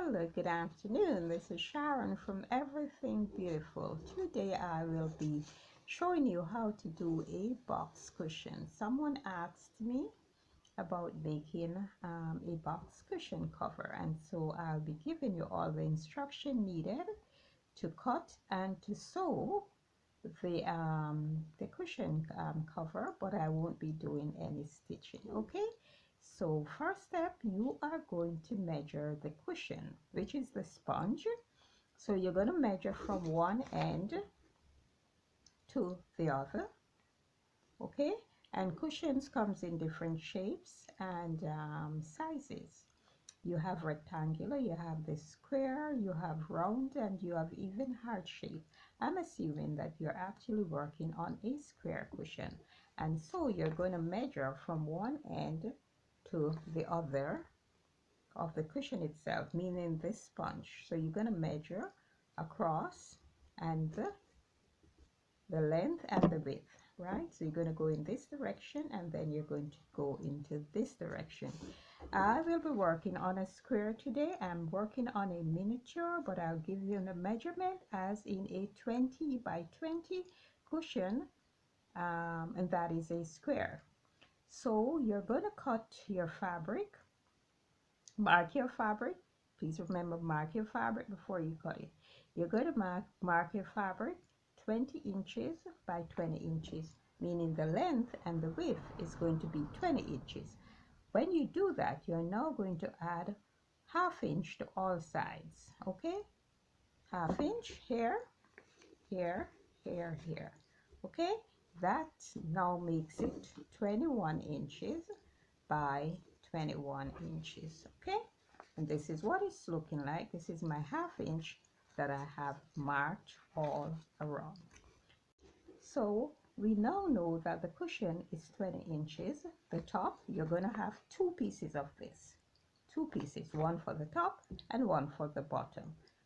Hello, good afternoon. This is Sharon from Everything Beautiful. Today I will be showing you how to do a box cushion. Someone asked me about making a box cushion cover, and so I'll be giving you all the instruction needed to cut and to sew the cushion cover, but I won't be doing any stitching. Okay, so first step, you are going to measure the cushion, which is the sponge. So you're going to measure from one end to the other. Okay, and cushions comes in different shapes and sizes. You have rectangular, you have the square, you have round, and you have even heart shape. I'm assuming that you're actually working on a square cushion, and so you're going to measure from one end to the other of the cushion itself, meaning this sponge. So you're going to measure across and the length and the width, right? So you're going to go in this direction and then you're going to go into this direction. I will be working on a square today. I'm working on a miniature, but I'll give you the measurement as in a 20 by 20 cushion, and that is a square. So you're going to cut your fabric, mark your fabric. Please remember, mark your fabric before you cut it. You're going to mark your fabric 20 inches by 20 inches, meaning the length and the width is going to be 20 inches. When you do that, you're now going to add ½ inch to all sides. Okay, ½ inch here, here, here, here. Okay, that now makes it 21 inches by 21 inches. Okay, and this is what it's looking like. This is my ½ inch that I have marked all around. So we now know that the cushion is 20 inches. The top, you're going to have two pieces of this. Two pieces, one for the top and one for the bottom.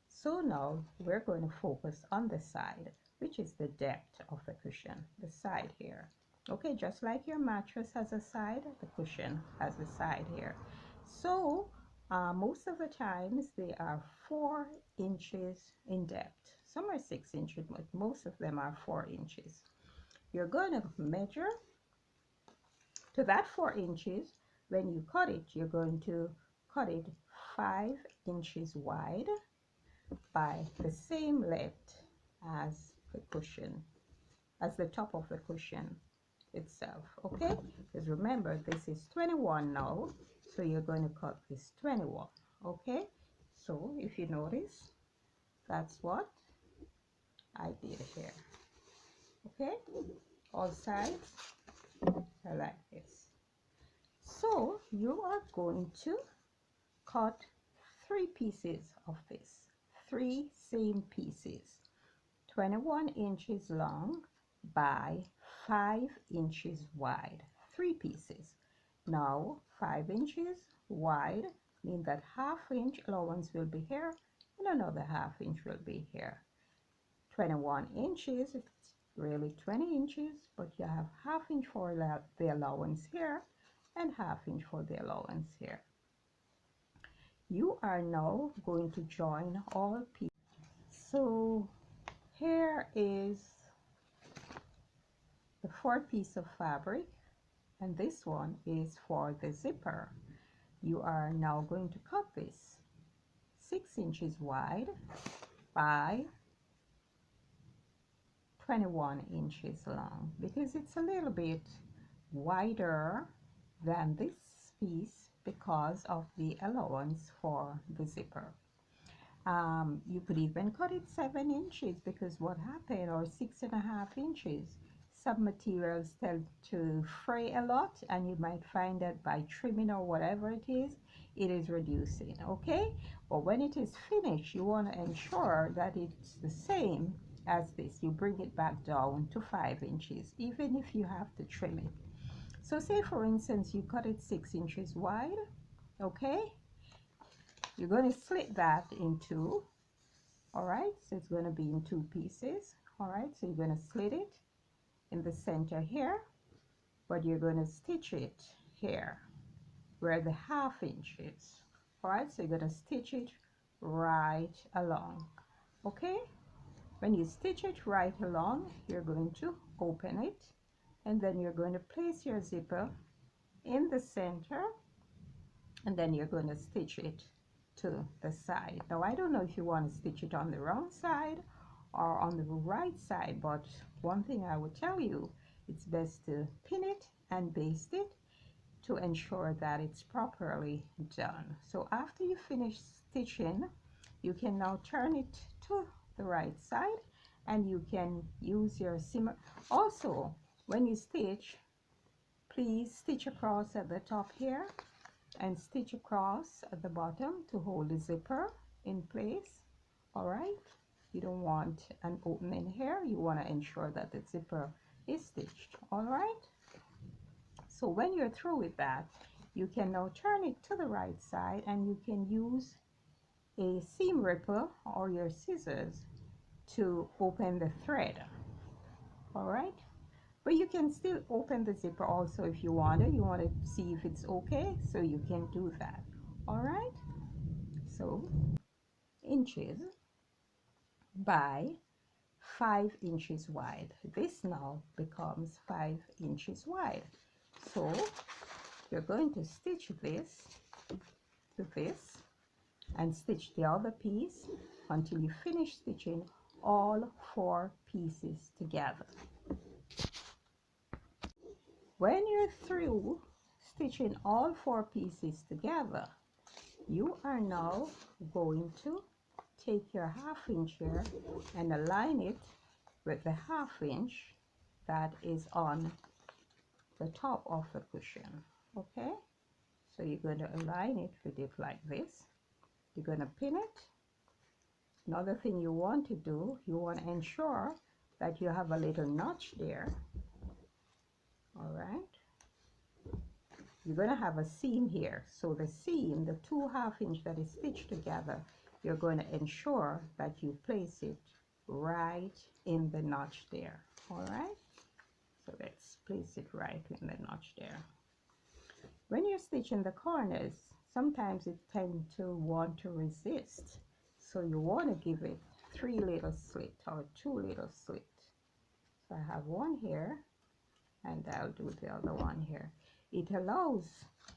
So now we're going to focus on the side, which is the depth of the cushion, the side here. Okay, just like your mattress has a side, the cushion has a side here. So most of the times they are 4 inches in depth. Some are 6 inches, but most of them are 4 inches. You're going to measure to that 4 inches. When you cut it, you're going to cut it 5 inches wide by the same length as the cushion, as the top of the cushion itself. Okay, because remember, this is 21 now, so you're going to cut this 21. Okay, so if you notice, that's what I did here. Okay, all sides are like this. So you are going to cut 3 pieces of this, 3 same pieces, 21 inches long by 5 inches wide, 3 pieces. Now 5 inches wide means that ½ inch allowance will be here and another ½ inch will be here. 21 inches, it's really 20 inches, but you have ½ inch for the allowance here and ½ inch for the allowance here. You are now going to join all pieces. So here is the 4 piece of fabric, and this one is for the zipper. You are now going to cut this 6 inches wide by 21 inches long, because it's a little bit wider than this piece because of the allowance for the zipper. You could even cut it 7 inches, because what happened, or 6.5 inches, some materials tend to fray a lot, and you might find that by trimming or whatever it is reducing. Okay, but when it is finished, you want to ensure that it's the same as this. You bring it back down to 5 inches, even if you have to trim it. So say for instance you cut it 6 inches wide. Okay, you're going to split that in 2. All right, so it's going to be in 2 pieces. All right, so you're going to slit it in the center here, but you're going to stitch it here where the ½ inch is. All right, so you're going to stitch it right along. Okay, when you stitch it right along, you're going to open it, and then you're going to place your zipper in the center, and then you're going to stitch it to the side. Now I don't know if you want to stitch it on the wrong side or on the right side, but one thing I would tell you, it's best to pin it and baste it to ensure that it's properly done. So after you finish stitching, you can now turn it to the right side, and you can use your simmer. Also, when you stitch, please stitch across at the top here and stitch across at the bottom to hold the zipper in place. All right, you don't want an opening here, you want to ensure that the zipper is stitched. All right, so when you're through with that, you can now turn it to the right side, and you can use a seam ripper or your scissors to open the thread. All right, but you can still open the zipper also if you want to see if it's okay, so you can do that. All right, so inches by 5 inches wide. This now becomes 5 inches wide. So you're going to stitch this to this and stitch the other piece until you finish stitching all 4 pieces together. When you're through stitching all 4 pieces together, you are now going to take your 1/2 inch here and align it with the 1/2 inch that is on the top of the cushion. Okay, so you're going to align it with it like this. You're going to pin it. Another thing you want to do, you want to ensure that you have a little notch there. All right, you're going to have a seam here, so the seam, the 2/2 inch that is stitched together, you're going to ensure that you place it right in the notch there. All right, so let's place it right in the notch there. When you're stitching the corners, sometimes it tends to want to resist, so you want to give it 3 little slits or 2 little slits. So I have one here, and I'll do the other one here. It allows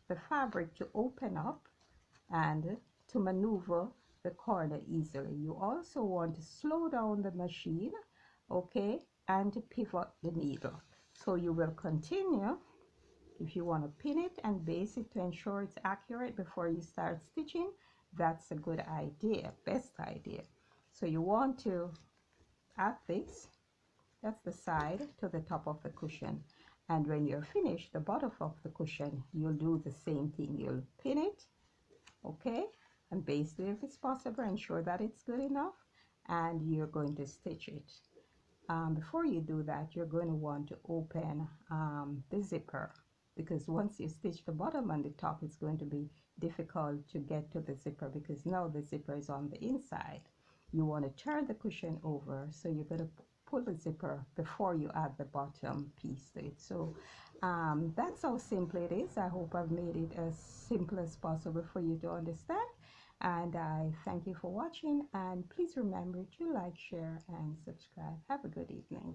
the fabric to open up and to maneuver the corner easily. You also want to slow down the machine, okay, and to pivot the needle. So you will continue. If you want to pin it and base it to ensure it's accurate before you start stitching, that's a good idea, best idea. So you want to add this, that's the side to the top of the cushion, and when you're finished, the bottom of the cushion, you'll do the same thing. You'll pin it, okay, and baste it if it's possible, ensure that it's good enough, and you're going to stitch it. Before you do that, you're going to want to open the zipper, because once you stitch the bottom and the top, it's going to be difficult to get to the zipper, because now the zipper is on the inside. You want to turn the cushion over, so you're going to pull the zipper before you add the bottom piece to it. So that's how simple it is. I hope I've made it as simple as possible for you to understand, and I thank you for watching, and please remember to like, share, and subscribe. Have a good evening.